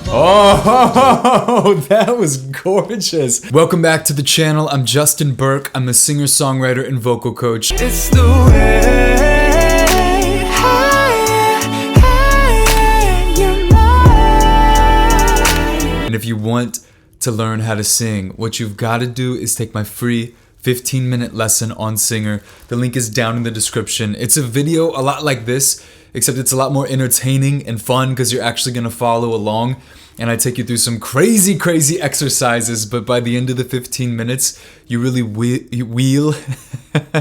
Oh, that was gorgeous. Welcome back to the channel. I'm Justin Burke. I'm a singer-songwriter and vocal coach. It's the way you're mine. And if you want to learn how to sing, what you've got to do is take my free 15-minute lesson on Singer. The link is down in the description. It's a video a lot like this, except it's a lot more entertaining and fun because you're actually going to follow along. And I take you through some crazy exercises, but by the end of the 15 minutes, you really you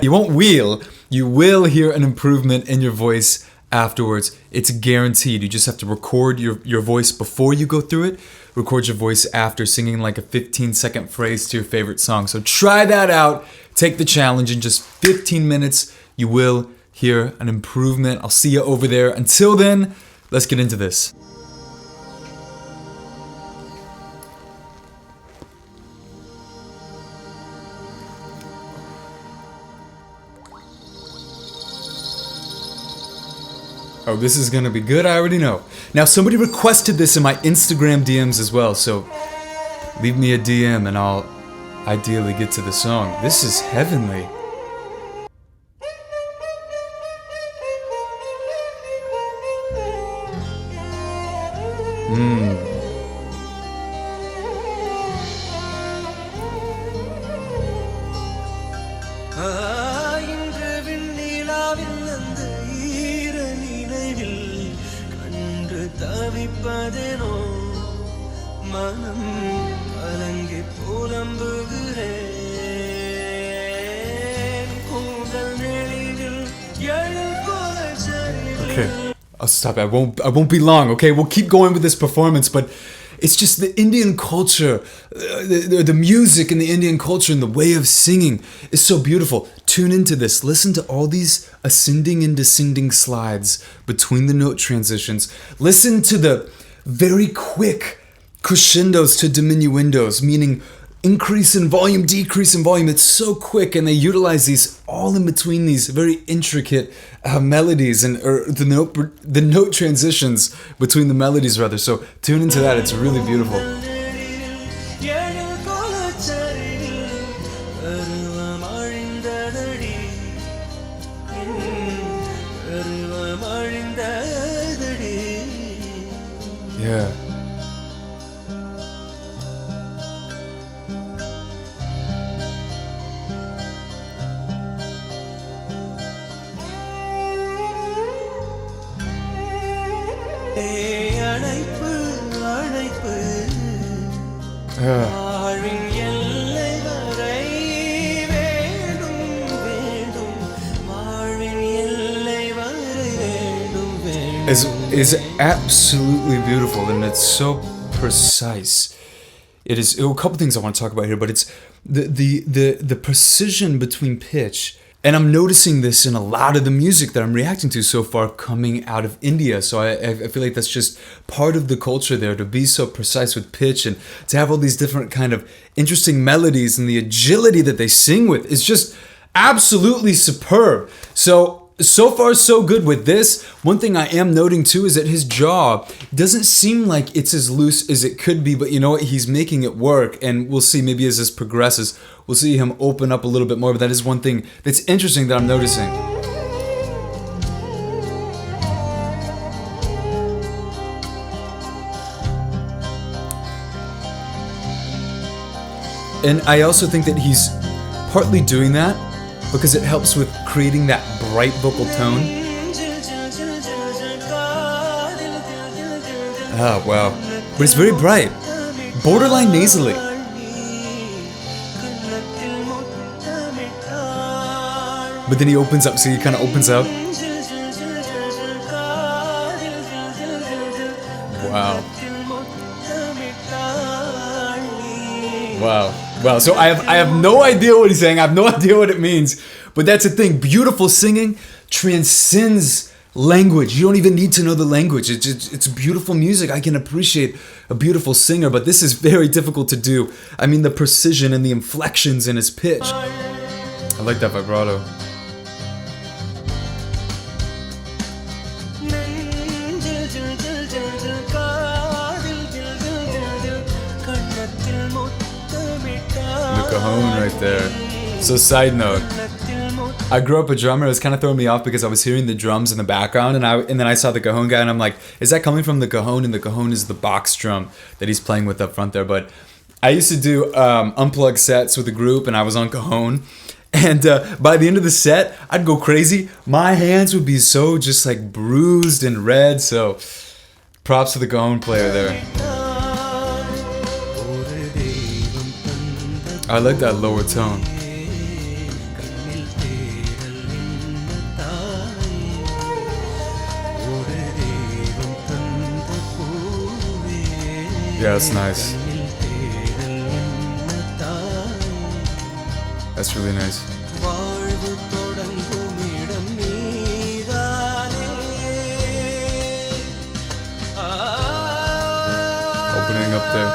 won't wheel, you will hear an improvement in your voice afterwards. It's guaranteed. You just have to record your voice before you go through it, record your voice after, singing like a 15-second phrase to your favorite song. So try that out, take the challenge. In just 15 minutes, you will hear an improvement. I'll see you over there. Until then, let's get into this. Oh, this is gonna be good, I already know. Now, somebody requested this in my Instagram DMs as well, so leave me a DM and I'll ideally get to the song. This is heavenly. Okay, I'll stop. I won't be long, okay? We'll keep going with this performance, but it's just the Indian culture, the music in the Indian culture and the way of singing is so beautiful. Tune into this. Listen to all these ascending and descending slides between the note transitions. Listen to the very quick crescendos to diminuendos, meaning increase in volume, decrease in volume. It's so quick, and they utilize these all in between these very intricate melodies or the note transitions between the melodies rather. So tune into that. It's really beautiful. Yeah. Is absolutely beautiful, and it's so precise. It is a couple things I want to talk about here, but it's the precision between pitch. And I'm noticing this in a lot of the music that I'm reacting to so far coming out of India. So I feel like that's just part of the culture there, to be so precise with pitch and to have all these different kind of interesting melodies, and the agility that they sing with is just absolutely superb. So far so good with this. One thing I am noting too is that his jaw doesn't seem like it's as loose as it could be, but you know what? He's making it work, and we'll see maybe as this progresses, we'll see him open up a little bit more, but that is one thing that's interesting that I'm noticing. And I also think that he's partly doing that because it helps with creating that bright vocal tone. Oh, wow. But it's very bright. Borderline nasally. But then he opens up, so he kind of opens up. Wow. Wow. Wow. So I have no idea what he's saying. I have no idea what it means. But that's the thing. Beautiful singing transcends language. You don't even need to know the language. It's beautiful music. I can appreciate a beautiful singer, but this is very difficult to do. I mean, the precision and the inflections in his pitch. I like that vibrato. cajon right there. So side note, I grew up a drummer. It was kind of throwing me off because I was hearing the drums in the background, and then I saw the cajon guy, and I'm like, is that coming from the cajon? And the cajon is the box drum that he's playing with up front there. But I used to do unplugged sets with a group, and I was on cajon. And by the end of the set, I'd go crazy. My hands would be so just like bruised and red. So props to the cajon player there. I like that lower tone. Yeah, that's nice. That's really nice. Opening up there.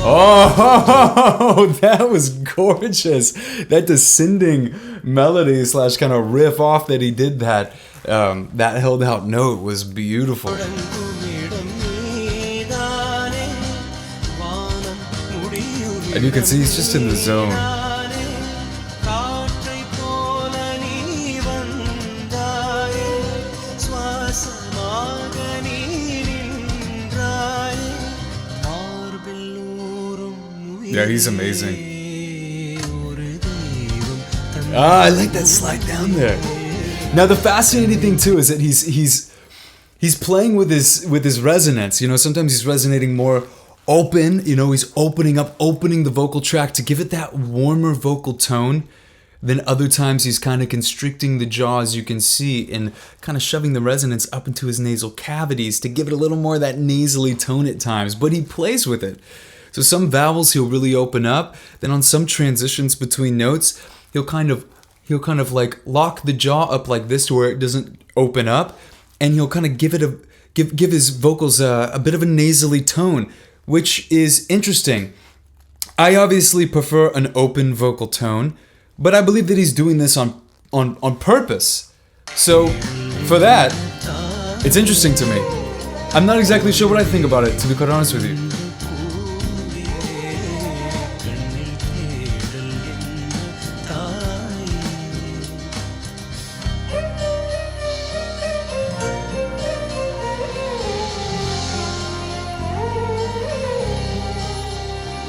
Oh, that was gorgeous. That descending melody / kind of riff off that he did that held out note was beautiful. And you can see he's just in the zone. Yeah, he's amazing. I like that slide down there. Now the fascinating thing too is that he's playing with his resonance. You know, sometimes he's resonating more open. You know, he's opening the vocal track to give it that warmer vocal tone. Then other times he's kind of constricting the jaw, as you can see, and kind of shoving the resonance up into his nasal cavities to give it a little more of that nasally tone at times. But he plays with it. So some vowels he'll really open up. Then on some transitions between notes, he'll kind of like lock the jaw up like this to where it doesn't open up, and he'll kind of give his vocals a bit of a nasally tone, which is interesting. I obviously prefer an open vocal tone, but I believe that he's doing this on purpose. So for that, it's interesting to me. I'm not exactly sure what I think about it, to be quite honest with you.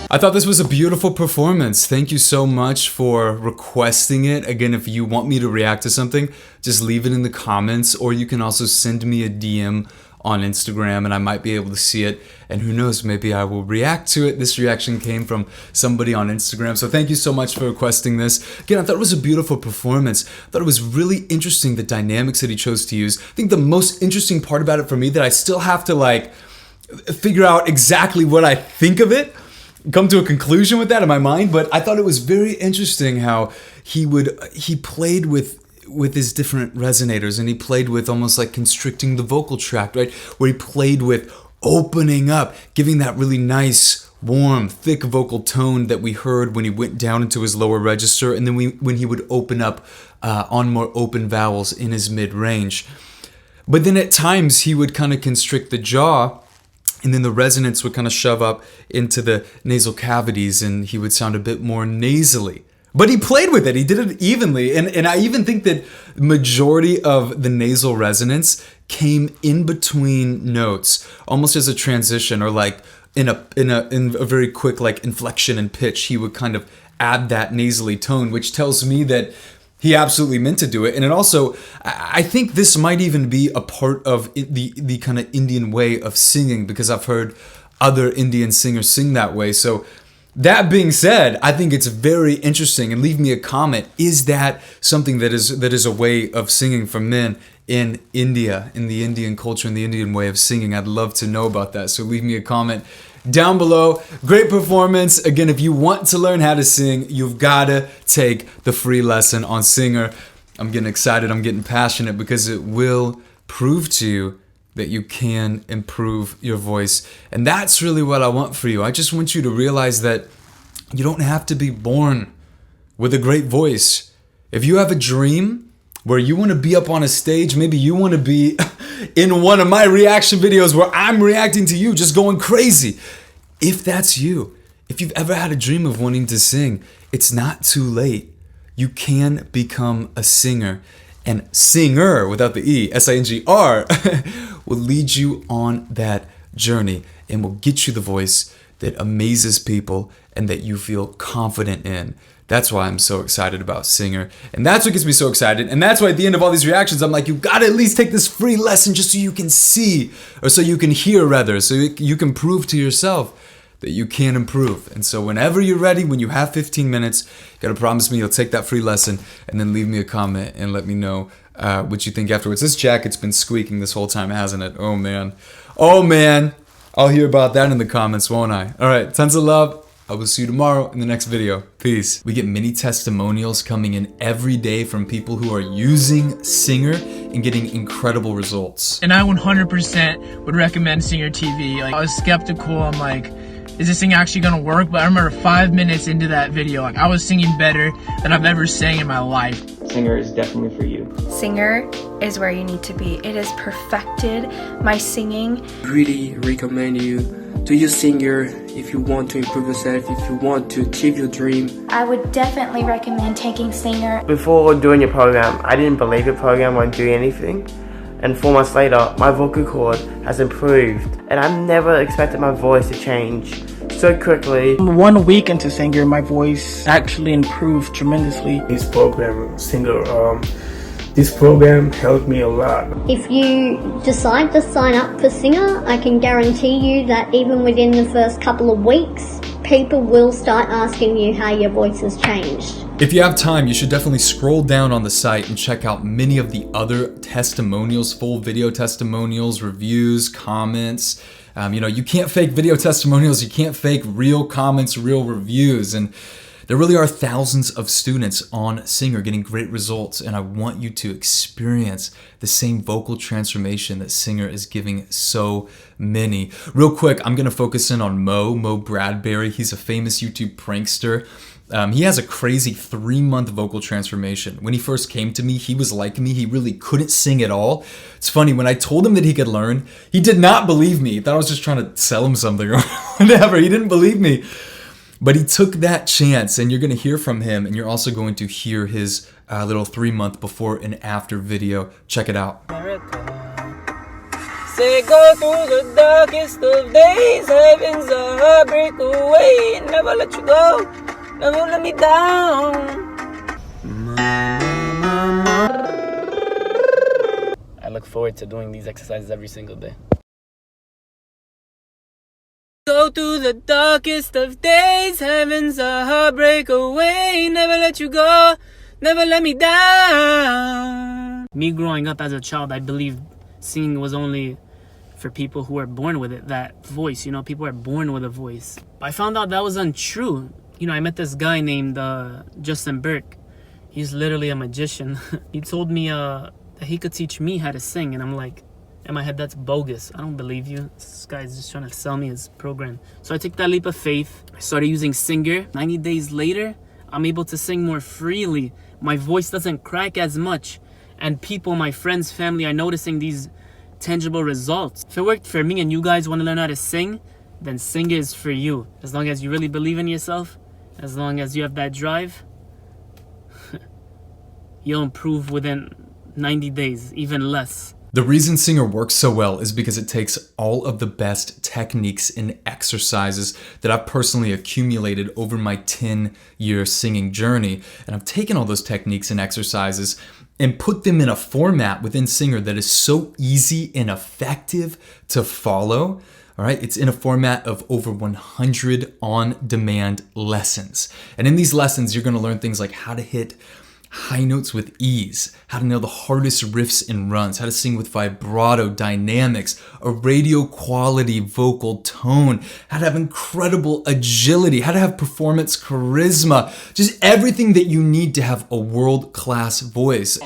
I thought this was a beautiful performance. Thank you so much for requesting it. Again, if you want me to react to something, just leave it in the comments, or you can also send me a DM on Instagram and I might be able to see it. And who knows, maybe I will react to it. This reaction came from somebody on Instagram. So thank you so much for requesting this. Again, I thought it was a beautiful performance. I thought it was really interesting, the dynamics that he chose to use. I think the most interesting part about it for me that I still have to like figure out exactly what I think of it, come to a conclusion with that in my mind, but I thought it was very interesting how he played with his different resonators, and he played with almost like constricting the vocal tract, right? Where he played with opening up, giving that really nice, warm, thick vocal tone that we heard when he went down into his lower register, and then when he would open up on more open vowels in his mid-range. But then at times he would kind of constrict the jaw, and then the resonance would kind of shove up into the nasal cavities, and he would sound a bit more nasally. But he played with it. He did it evenly. And I even think that the majority of the nasal resonance came in between notes, almost as a transition, or like in a very quick like inflection and pitch. He would kind of add that nasally tone, which tells me that he absolutely meant to do it. And it also, I think this might even be a part of the kind of Indian way of singing, because I've heard other Indian singers sing that way. So that being said, I think it's very interesting, and leave me a comment. Is that something that is a way of singing for men in India, in the Indian culture, in the Indian way of singing? I'd love to know about that. So leave me a comment down below. Great performance. Again, if you want to learn how to sing, you've got to take the free lesson on Singer. I'm getting excited. I'm getting passionate, because it will prove to you that you can improve your voice. And that's really what I want for you. I just want you to realize that you don't have to be born with a great voice. If you have a dream where you want to be up on a stage, maybe you want to be in one of my reaction videos where I'm reacting to you, just going crazy. If that's you, if you've ever had a dream of wanting to sing, it's not too late. You can become a singer. And singer, without the E, S-I-N-G-R, will lead you on that journey and will get you the voice that amazes people and that you feel confident in. That's why I'm so excited about Singer. And that's what gets me so excited. And that's why at the end of all these reactions, I'm like, you gotta at least take this free lesson just so you can see, or so you can hear rather, so you can prove to yourself that you can improve. And so whenever you're ready, when you have 15 minutes, you gotta promise me you'll take that free lesson and then leave me a comment and let me know what you think afterwards. This jacket's been squeaking this whole time, hasn't it? Oh man. Oh man. I'll hear about that in the comments, won't I? All right, tons of love. I will see you tomorrow in the next video. Peace. We get many testimonials coming in every day from people who are using Singer and getting incredible results. And I 100% would recommend Singer TV. Like, I was skeptical. I'm like, is this thing actually gonna work? But I remember 5 minutes into that video, like, I was singing better than I've ever sang in my life. Singer is definitely for you. Singer is where you need to be. It has perfected my singing. Really recommend you to use Singer if you want to improve yourself, if you want to achieve your dream. I would definitely recommend taking Singer. Before doing your program, I didn't believe your program won't do anything. And 4 months later, my vocal cord has improved. And I never expected my voice to change so quickly. 1 week into Singer, my voice actually improved tremendously. This program, Singer, this program helped me a lot. If you decide to sign up for Singer, I can guarantee you that even within the first couple of weeks, people will start asking you how your voice has changed. If you have time, you should definitely scroll down on the site and check out many of the other testimonials, full video testimonials, reviews, comments. You can't fake video testimonials, you can't fake real comments, real reviews. And there really are thousands of students on Singer getting great results, and I want you to experience the same vocal transformation that Singer is giving so many. Real quick, I'm gonna focus in on Mo Bradbury. He's a famous YouTube prankster. He has a crazy 3-month vocal transformation. When he first came to me, he was like me. He really couldn't sing at all. It's funny, when I told him that he could learn, he did not believe me. He thought I was just trying to sell him something or whatever. He didn't believe me. But he took that chance, and you're going to hear from him, and you're also going to hear his little 3-month before and after video. Check it out. Say go through the darkest of days, heaven's a heartbreak away, never let you go, never let me down. I look forward to doing these exercises every single day. Go through the darkest of days, heaven's a heartbreak away, never let you go, never let me down. Me growing up as a child, I believed singing was only for people who are born with it, that voice, people are born with a voice. I found out that was untrue. I met this guy named Justin Burke. He's literally a magician. He told me that he could teach me how to sing, and I'm like, in my head, that's bogus. I don't believe you. This guy's just trying to sell me his program. So I took that leap of faith. I started using Singer. 90 days later, I'm able to sing more freely. My voice doesn't crack as much. And people, my friends, family, are noticing these tangible results. If it worked for me and you guys want to learn how to sing, then Singer is for you. As long as you really believe in yourself, as long as you have that drive, you'll improve within 90 days, even less. The reason Singer works so well is because it takes all of the best techniques and exercises that I've personally accumulated over my 10-year singing journey. And I've taken all those techniques and exercises and put them in a format within Singer that is so easy and effective to follow. All right, it's in a format of over 100 on-demand lessons. And in these lessons, you're gonna learn things like how to hit high notes with ease, how to nail the hardest riffs and runs, how to sing with vibrato, dynamics, a radio quality vocal tone, how to have incredible agility, how to have performance charisma, just everything that you need to have a world-class voice.